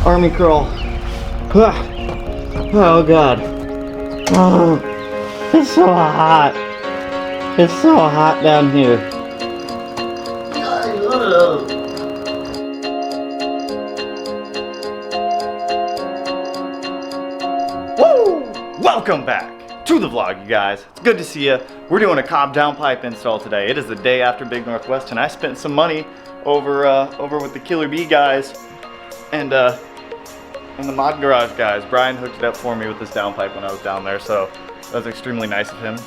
Army crawl. Oh god. Oh, it's so hot. It's so hot down here. Woo! Welcome back to the vlog, you guys. It's good to see you. We're doing a Cobb Downpipe install today. It is the day after Big Northwest, and I spent some money over with the Killer Bee guys and the Mod Garage guys. Brian hooked it up for me with this downpipe when I was down there, so that was extremely nice of him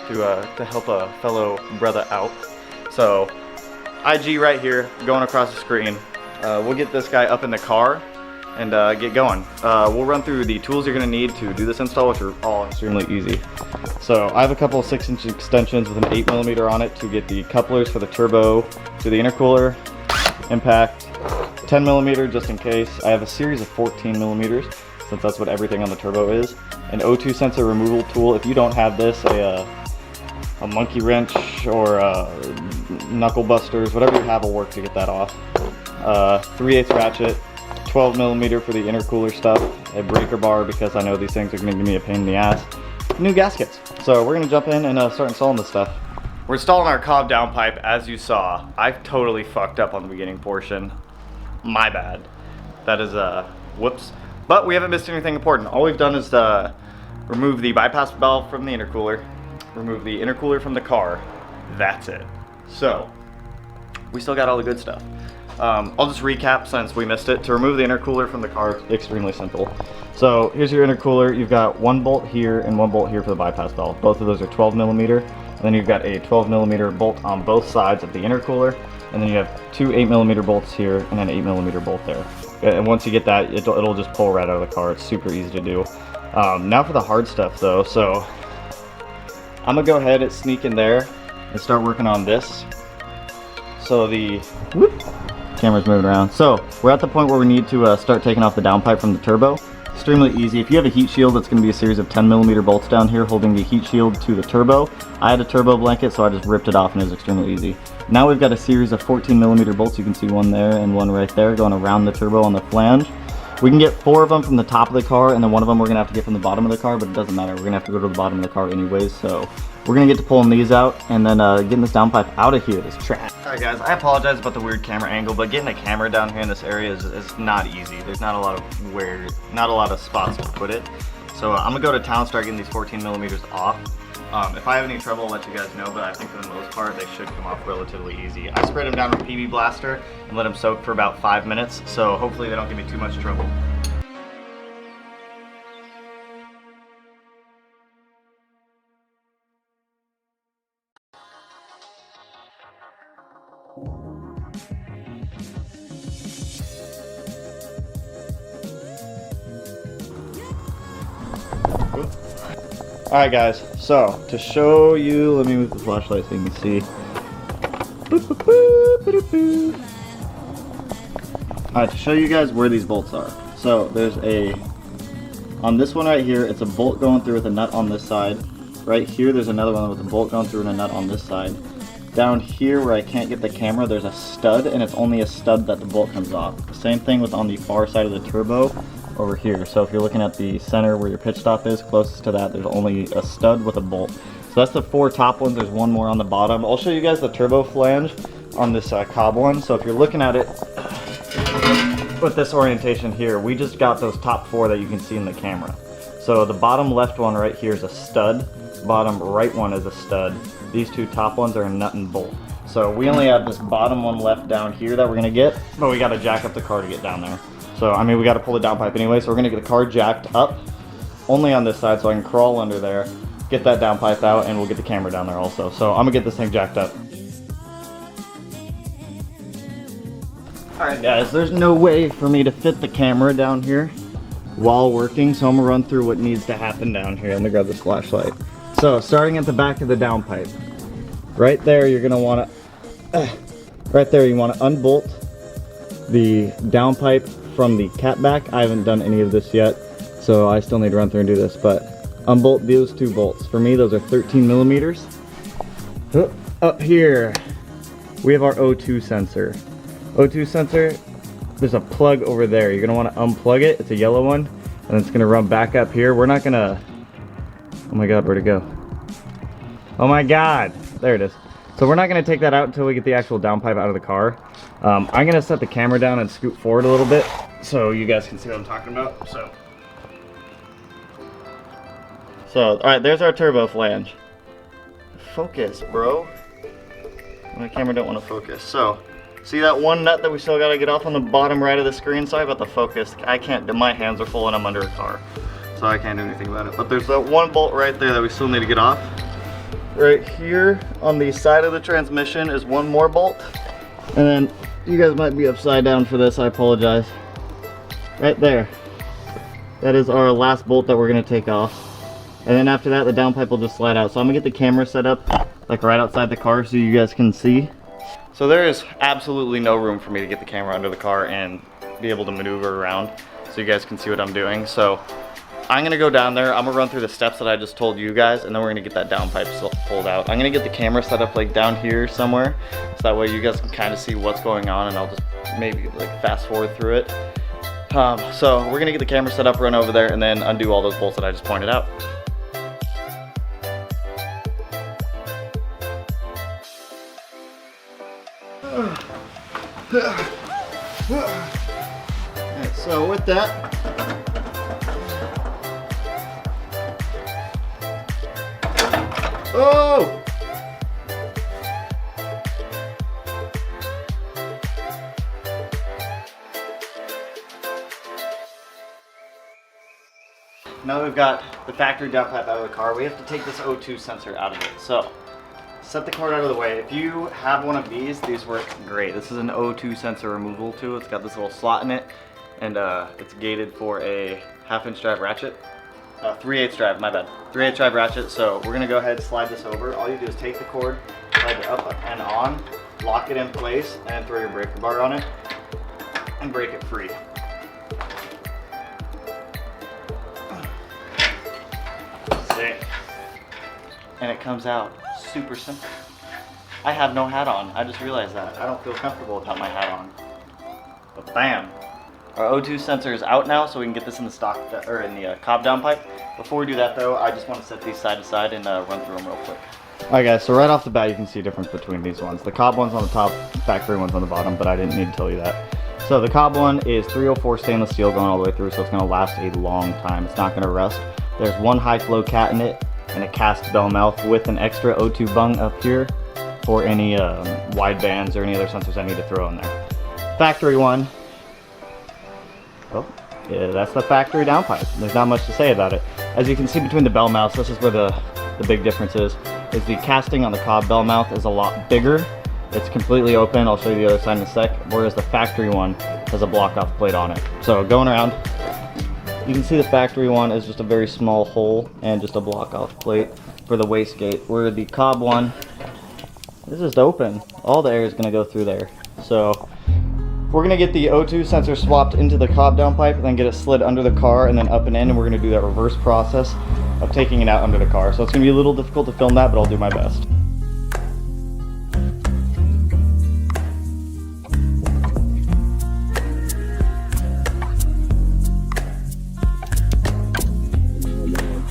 to help a fellow brother out. So IG right here, going across the screen. We'll get this guy up in the car and get going. We'll run through the tools you're going to need to do this install, which are all extremely easy. So I have a couple of 6-inch extensions with an 8mm on it to get the couplers for the turbo to the intercooler, impact, 10mm just in case. I have a series of 14mm since that's what everything on the turbo is. An O2 sensor removal tool. If you don't have this, a monkey wrench or knuckle busters, whatever you have will work to get that off. 3/8 ratchet, 12mm for the intercooler stuff, a breaker bar because I know these things are going to give me a pain in the ass, new gaskets. So we're going to jump in and start installing this stuff. We're installing our Cobb downpipe. As you saw, I totally fucked up on the beginning portion. My bad. That is whoops. But we haven't missed anything important. All we've done is remove the bypass valve from the intercooler, remove the intercooler from the car. That's it. So we still got all the good stuff. I'll just recap since we missed it. To remove the intercooler from the car, it's extremely simple. So here's your intercooler. You've got one bolt here and one bolt here for the bypass valve. Both of those are 12mm. And then you've got a 12mm bolt on both sides of the intercooler. And then you have two 8mm bolts here and an 8mm bolt there. And once you get that, it'll just pull right out of the car. It's super easy to do. Now for the hard stuff though. So I'm gonna go ahead and sneak in there and start working on this. So camera's moving around. So we're at the point where we need to start taking off the downpipe from the turbo. Extremely easy. If you have a heat shield, it's going to be a series of 10mm bolts down here holding the heat shield to the turbo. I had a turbo blanket, so I just ripped it off and it was extremely easy. Now we've got a series of 14mm bolts. You can see one there and one right there going around the turbo on the flange. We can get 4 of them from the top of the car, and then one of them we're going to have to get from the bottom of the car, but it doesn't matter. We're going to have to go to the bottom of the car anyways, so we're going to get to pulling these out and then getting this downpipe out of here, this trash. Alright guys, I apologize about the weird camera angle, but getting a camera down here in this area is not easy. There's not a lot of spots to put it. So I'm going to go to town, start getting these 14mm off. If I have any trouble, I'll let you guys know, but I think for the most part, they should come off relatively easy. I sprayed them down with PB Blaster and let them soak for about 5 minutes, so hopefully they don't give me too much trouble. Alright guys, so to show you, let me move the flashlight so you can see. Alright, to show you guys where these bolts are. So there's on this one right here, it's a bolt going through with a nut on this side. Right here there's another one with a bolt going through and a nut on this side. Down here where I can't get the camera, there's a stud, and it's only a stud that the bolt comes off. The same thing with on the far side of the turbo over here. So if you're looking at the center where your pitch stop is, closest to that, there's only a stud with a bolt. So that's the 4 top ones. There's one more on the bottom. I'll show you guys the turbo flange on this Cobb one. So if you're looking at it with this orientation here, we just got those top 4 that you can see in the camera. So the bottom left one right here is a stud. Bottom right one is a stud. These 2 top ones are a nut and bolt. So we only have this bottom one left down here that we're gonna get, but we gotta jack up the car to get down there. So, I mean, we got to pull the downpipe anyway, so we're going to get the car jacked up only on this side so I can crawl under there, get that downpipe out, and we'll get the camera down there also. So, I'm going to get this thing jacked up. Alright guys, there's no way for me to fit the camera down here while working, so I'm going to run through what needs to happen down here. Let me grab this flashlight. So, starting at the back of the downpipe, right there you're going to want to, right there you want to unbolt the downpipe from the cat back. I haven't done any of this yet, so I still need to run through and do this, but unbolt those 2 bolts. For me, those are 13mm. Up here, we have our O2 sensor. O2 sensor there's a plug over there. You're gonna want to unplug it. It's a yellow one, and it's gonna run back up here. We're not gonna, oh my God, where'd it go? Oh my God, there it is. So we're not gonna take that out until we get the actual downpipe out of the car. I'm gonna set the camera down and scoot forward a little bit so you guys can see what I'm talking about. So all right, there's our turbo flange. Focus, bro. My camera don't want to focus. So, see that one nut that we still got to get off on the bottom right of the screen? Sorry about the focus. I can't, my hands are full and I'm under a car. So I can't do anything about it. But there's that one bolt right there that we still need to get off. Right here on the side of the transmission is one more bolt. And then, you guys might be upside down for this, I apologize. Right there. That is our last bolt that we're going to take off. And then after that, the downpipe will just slide out. So I'm going to get the camera set up like right outside the car so you guys can see. So there is absolutely no room for me to get the camera under the car and be able to maneuver around so you guys can see what I'm doing. So I'm gonna go down there, I'm gonna run through the steps that I just told you guys, and then we're gonna get that downpipe pulled out. I'm gonna get the camera set up like down here somewhere, so that way you guys can kind of see what's going on, and I'll just maybe like fast forward through it. So we're gonna get the camera set up, run over there, and then undo all those bolts that I just pointed out. Alright, so with that, oh! Now that we've got the factory downpipe out of the car, we have to take this O2 sensor out of it. So, set the cord out of the way. If you have one of these work great. This is an O2 sensor removal tool. It's got this little slot in it, and it's gated for a 1/2-inch drive ratchet. 3/8 drive, my bad. 3/8 drive ratchet. So we're gonna go ahead and slide this over. All you do is take the cord, slide it up and on, lock it in place, and throw your breaker bar on it, and break it free. Sick. And it comes out super simple. I have no hat on. I just realized that. I don't feel comfortable without my hat on. But bam. Our O2 sensor is out now, so we can get this in the stock or in the Cobb downpipe. Before we do that though, I just want to set these side to side and run through them real quick. Alright guys, so right off the bat you can see a difference between these ones. The Cobb one's on the top, factory one's on the bottom, but I didn't need to tell you that. So the Cobb one is 304 stainless steel going all the way through, so it's going to last a long time. It's not going to rust. There's one high flow cat in it and a cast bell mouth with an extra O2 bung up here for any wide bands or any other sensors I need to throw in there. Factory one, oh, yeah, that's the factory downpipe. There's not much to say about it. As you can see between the bell mouths, this is where the big difference is the casting on the Cobb bell mouth is a lot bigger. It's completely open. I'll show you the other side in a sec. Whereas the factory one has a block off plate on it. So going around, you can see the factory one is just a very small hole and just a block off plate for the wastegate. Where the Cobb one is just open. All the air is going to go through there. So we're going to get the O2 sensor swapped into the Cobb downpipe and then get it slid under the car and then up and in, and we're going to do that reverse process of taking it out under the car. So it's going to be a little difficult to film that, but I'll do my best.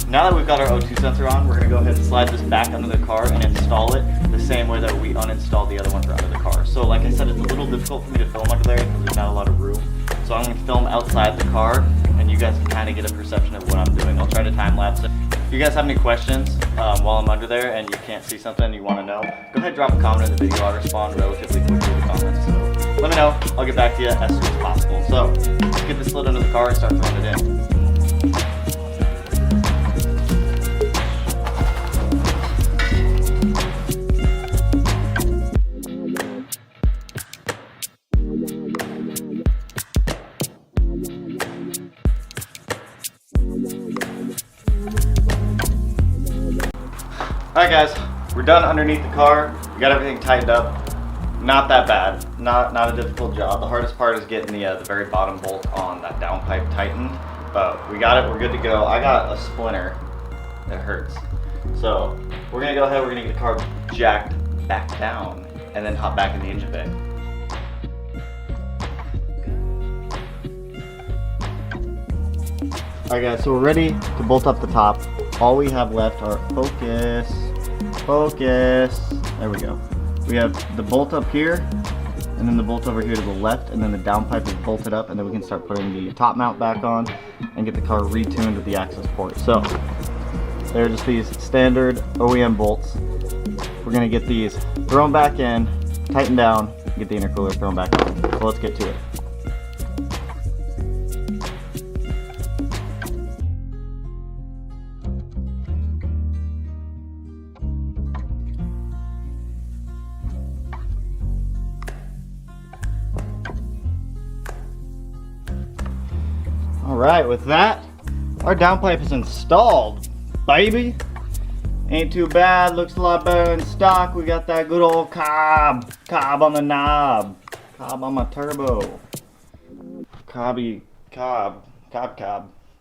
Now that we've got our O2 sensor on, we're going to go ahead and slide this back under the car and install it the same way that we uninstalled the other one for under the car. So like I said, it's a little difficult for me to film under there because there's not a lot of room. So I'm going to film outside the car and you guys can kind of get a perception of what I'm doing. I'll try to time lapse it. If you guys have any questions while I'm under there and you can't see something you want to know, go ahead and drop a comment in the video. I'll respond relatively quickly to the comments. So let me know. I'll get back to you as soon as possible. So let's get this slid under the car and start throwing it in. Alright guys, we're done underneath the car. We got everything tightened up. Not that bad. Not a difficult job. The hardest part is getting the very bottom bolt on that downpipe tightened. But we got it, we're good to go. I got a splinter that hurts. So we're gonna go ahead, we're gonna get the car jacked back down and then hop back in the engine bay. Alright guys, so we're ready to bolt up the top. All we have left are, focus, there we go. We have the bolt up here, and then the bolt over here to the left, and then the downpipe is bolted up, and then we can start putting the top mount back on and get the car retuned with the access port. So, they're just these standard OEM bolts. We're gonna get these thrown back in, tighten down, get the intercooler thrown back on. So let's get to it. Alright, with that, our downpipe is installed, baby. Ain't too bad, looks a lot better than stock. We got that good old Cobb on the knob. Cobb on my turbo. Cobb.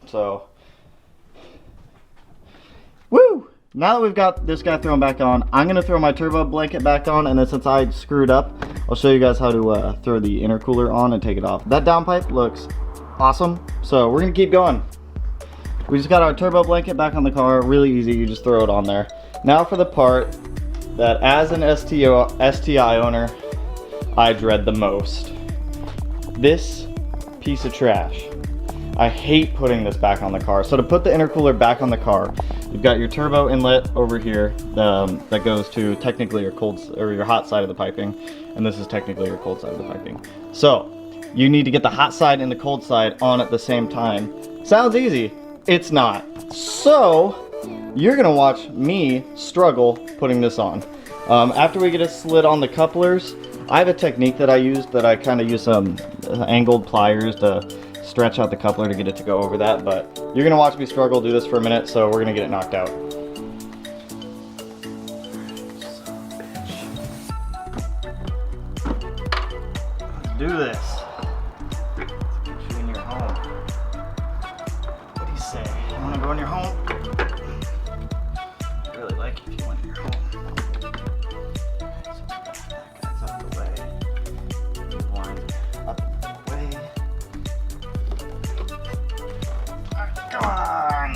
So, woo! Now that we've got this guy thrown back on, I'm gonna throw my turbo blanket back on, and then since I screwed up, I'll show you guys how to throw the intercooler on and take it off. That downpipe looks awesome, so we're gonna keep going. We just got our turbo blanket back on the car, really easy, you just throw it on there. Now for the part that as an STI owner, I dread the most. This piece of trash. I hate putting this back on the car. So to put the intercooler back on the car, you've got your turbo inlet over here that goes to technically your hot side of the piping, and this is technically your cold side of the piping. So you need to get the hot side and the cold side on at the same time. Sounds easy. It's not. So you're gonna watch me struggle putting this on. After we get it slid on the couplers, I have a technique that I use that I kind of use some angled pliers to stretch out the coupler to get it to go over that, but you're gonna watch me struggle do this for a minute, so we're gonna get it knocked out. Let's do this. Let's get you in your home. What do you say? You wanna go in your home? I'd really like it if you went in your home. So that guy's out the way. These lines up the way. Alright, come on!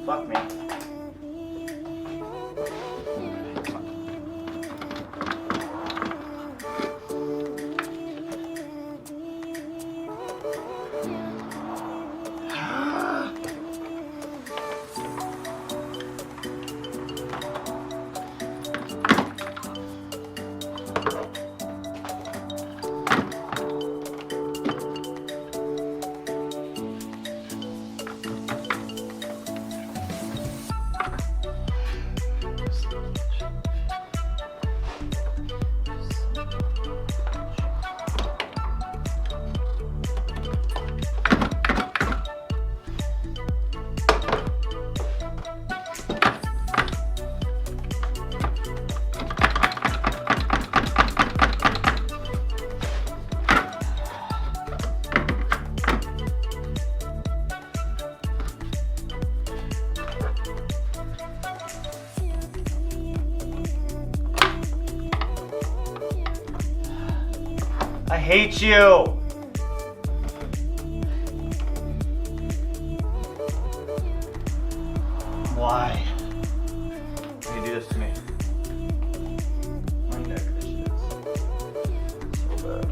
Fuck me. I hate you! Why? Why do you do this to me? My neck itches. So bad.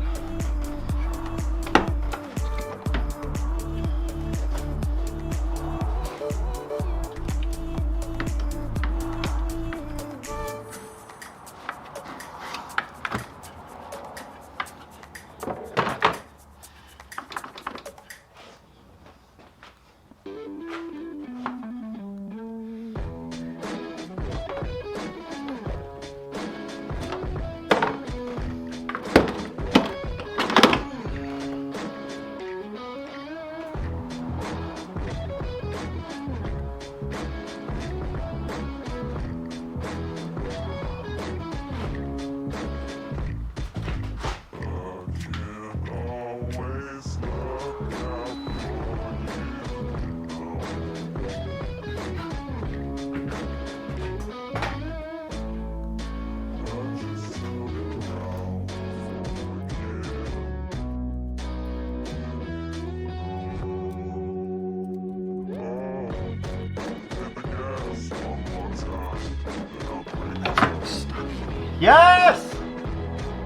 Yes!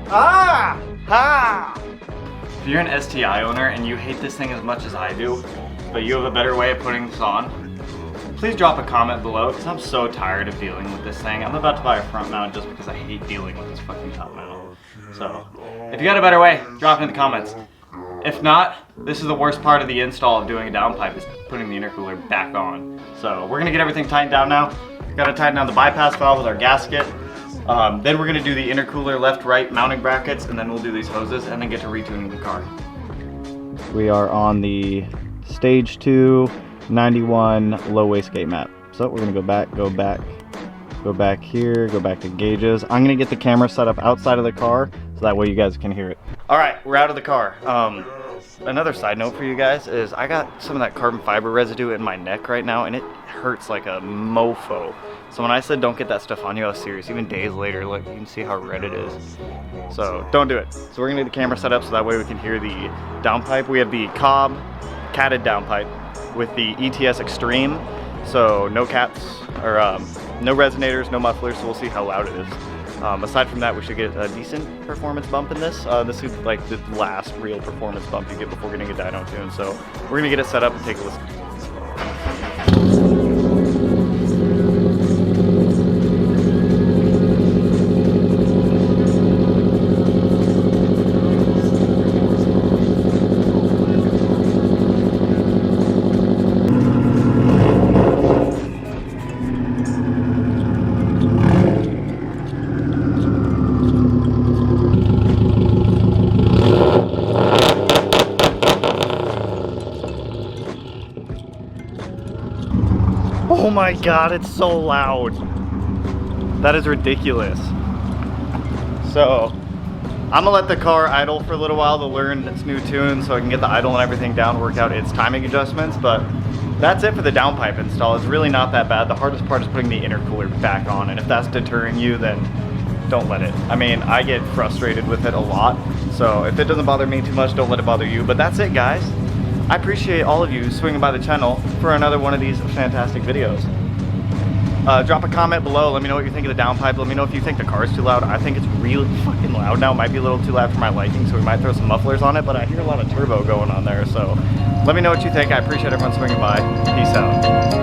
Ah! Ha! If you're an STI owner and you hate this thing as much as I do, but you have a better way of putting this on, please drop a comment below, because I'm so tired of dealing with this thing. I'm about to buy a front mount just because I hate dealing with this fucking top mount. So, if you got a better way, drop it in the comments. If not, this is the worst part of the install of doing a downpipe, is putting the intercooler back on. So we're gonna get everything tightened down now. Gotta tighten down the bypass valve with our gasket. Then we're gonna do the intercooler left-right mounting brackets, and then we'll do these hoses, and then get to retuning the car. We are on the Stage 2 91 low wastegate map. So we're gonna go back here, go back to gauges. I'm gonna get the camera set up outside of the car, so that way you guys can hear it. All right, we're out of the car. Another side note for you guys is I got some of that carbon fiber residue in my neck right now, and it hurts like a mofo. So when I said don't get that stuff on you, I was serious. Even days later, look, you can see how red it is. So don't do it. So we're gonna get the camera set up so that way we can hear the downpipe. We have the Cobb catted downpipe with the ETS Extreme. So no cats, or no resonators, no mufflers, so we'll see how loud it is. Aside from that, we should get a decent performance bump in this. This is like the last real performance bump you get before getting a Dyno Tune. So we're gonna get it set up and take a listen. Oh my god, it's so loud. That is ridiculous. So, I'm gonna let the car idle for a little while to learn its new tune so I can get the idle and everything down, work out its timing adjustments, but that's it for the downpipe install. It's really not that bad. The hardest part is putting the intercooler back on, and if that's deterring you, then don't let it. I mean, I get frustrated with it a lot, so if it doesn't bother me too much, don't let it bother you. But that's it, guys. I appreciate all of you swinging by the channel for another one of these fantastic videos. Drop a comment below. Let me know what you think of the downpipe. Let me know if you think the car is too loud. I think it's really fucking loud now. It might be a little too loud for my liking, so we might throw some mufflers on it, but I hear a lot of turbo going on there. So let me know what you think. I appreciate everyone swinging by. Peace out.